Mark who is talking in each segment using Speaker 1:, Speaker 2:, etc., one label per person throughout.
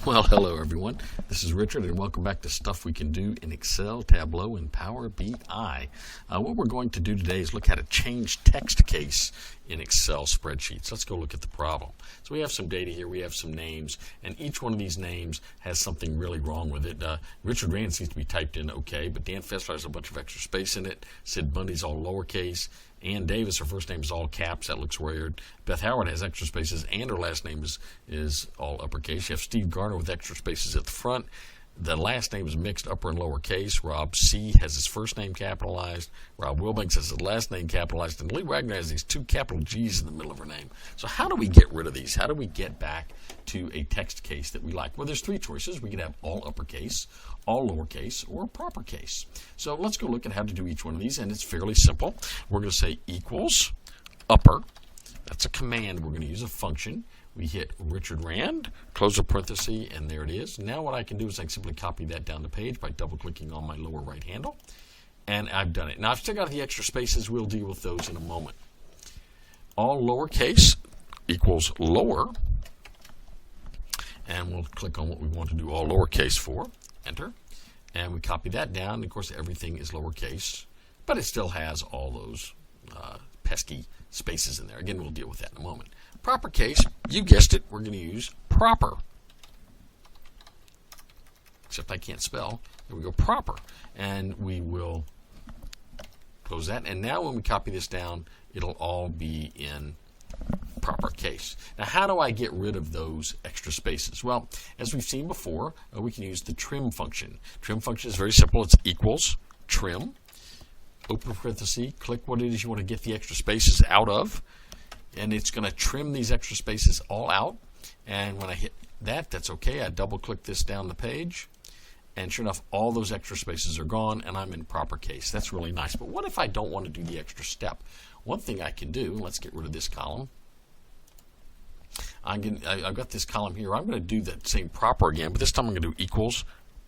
Speaker 1: Well, hello everyone. This is Richard and welcome back to Stuff We Can Do in Excel, Tableau, and Power BI. What we're going to do today is look at a change text case in Excel spreadsheets. Let's go look at the problem. So we have some data here, we have some names, and each one of these names has something really wrong with it. Richard Rand seems to be typed in okay, but Dan Fessler has a bunch of extra space in it. Sid Bundy's all lowercase. Ann Davis, her first name is all caps. That looks weird. Beth Howard has extra spaces, and her last name is all uppercase. You have Steve Garner with extra spaces at the front. The last name is mixed upper and lower case. Rob C. has his first name capitalized. Rob Wilbanks has his last name capitalized. And Lee Wagner has these two capital G's in the middle of her name. So how do we get rid of these? How do we get back to a text case that we like? Well, there's three choices. We can have all uppercase, all lowercase, or proper case. So let's go look at how to do each one of these, and it's fairly simple. We're going to say equals upper. That's a command. We're going to use a function. We hit Richard Rand, close a parenthesis, and there it is. Now what I can do is I can simply copy that down the page by double-clicking on my lower right handle, and I've done it. Now I've still got the extra spaces. We'll deal with those in a moment. All lowercase equals lower, and we'll click on what we want to do all lowercase for. Enter, and we copy that down. And of course, everything is lowercase, but it still has all those pesky spaces in there. Again, we'll deal with that in a moment. Proper case, you guessed it, we're going to use proper. Except I can't spell. There we go, proper. And we will close that. And now when we copy this down, it'll all be in proper case. Now, how do I get rid of those extra spaces? Well, as we've seen before, we can use the trim function. Trim function is very simple. It's equals trim, open parenthesis, click what it is you want to get the extra spaces out of, and it's going to trim these extra spaces all out. And when I hit that, that's okay. I double click this down the page, and sure enough, all those extra spaces are gone, and I'm in proper case. That's really nice. But what if I don't want to do the extra step? One thing I can do, let's get rid of this column. I've got this column here. I'm going to do that same proper again, but this time I'm going to do equals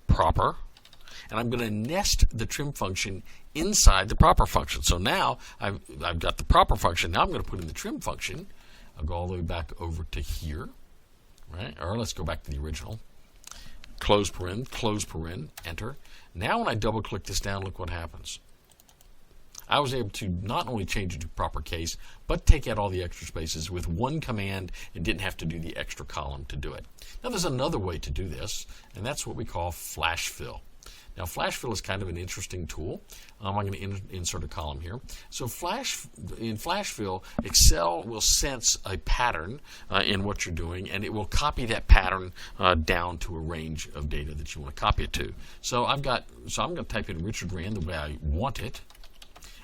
Speaker 1: proper. And I'm going to nest the trim function inside the proper function. So now I've got the proper function. Now I'm going to put in the trim function. I'll go all the way back over to here, right? Or let's go back to the original. Close paren, enter. Now when I double click this down, look what happens. I was able to not only change it to proper case, but take out all the extra spaces with one command and didn't have to do the extra column to do it. Now there's another way to do this, and that's what we call flash fill. Now, flash fill is kind of an interesting tool. I'm going to insert a column here. So in flash fill, Excel will sense a pattern in what you're doing, and it will copy that pattern down to a range of data that you want to copy it to. So I'm going to type in Richard Rand the way I want it.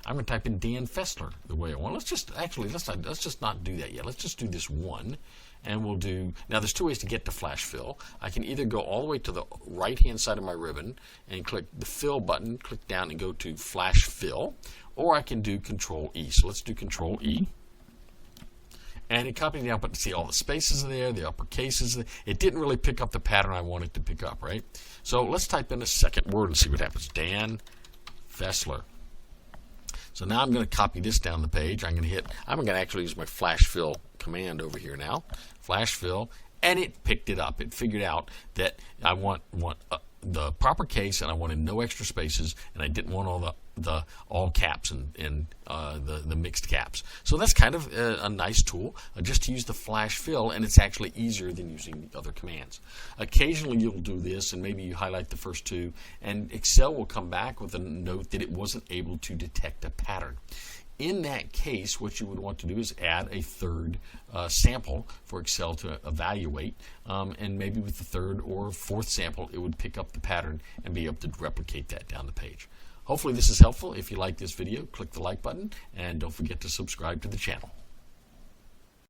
Speaker 1: I'm going to type in Dan Fessler the way I want. Let's just not do that yet. Let's just do this one. And we'll do, now there's two ways to get to flash fill. I can either go all the way to the right hand side of my ribbon and click the fill button, click down and go to flash fill, or I can do Control E. So let's do Control E. And it copied down, but see all the spaces are there, the upper cases. It didn't really pick up the pattern I wanted to pick up, right? So let's type in a second word and see what happens. Dan Fessler. So now I'm going to copy this down the page. I'm going to actually use my flash fill command over here now. Flash fill, and it picked it up. It figured out that I want the proper case, and I wanted no extra spaces, and I didn't want all the all caps and the mixed caps. So that's kind of a nice tool just to use the flash fill, and it's actually easier than using the other commands. Occasionally you'll do this, and maybe you highlight the first two, and Excel will come back with a note that it wasn't able to detect a pattern. In that case, what you would want to do is add a third sample for Excel to evaluate, and maybe with the third or fourth sample, it would pick up the pattern and be able to replicate that down the page. Hopefully this is helpful. If you like this video, click the like button, and don't forget to subscribe to the channel.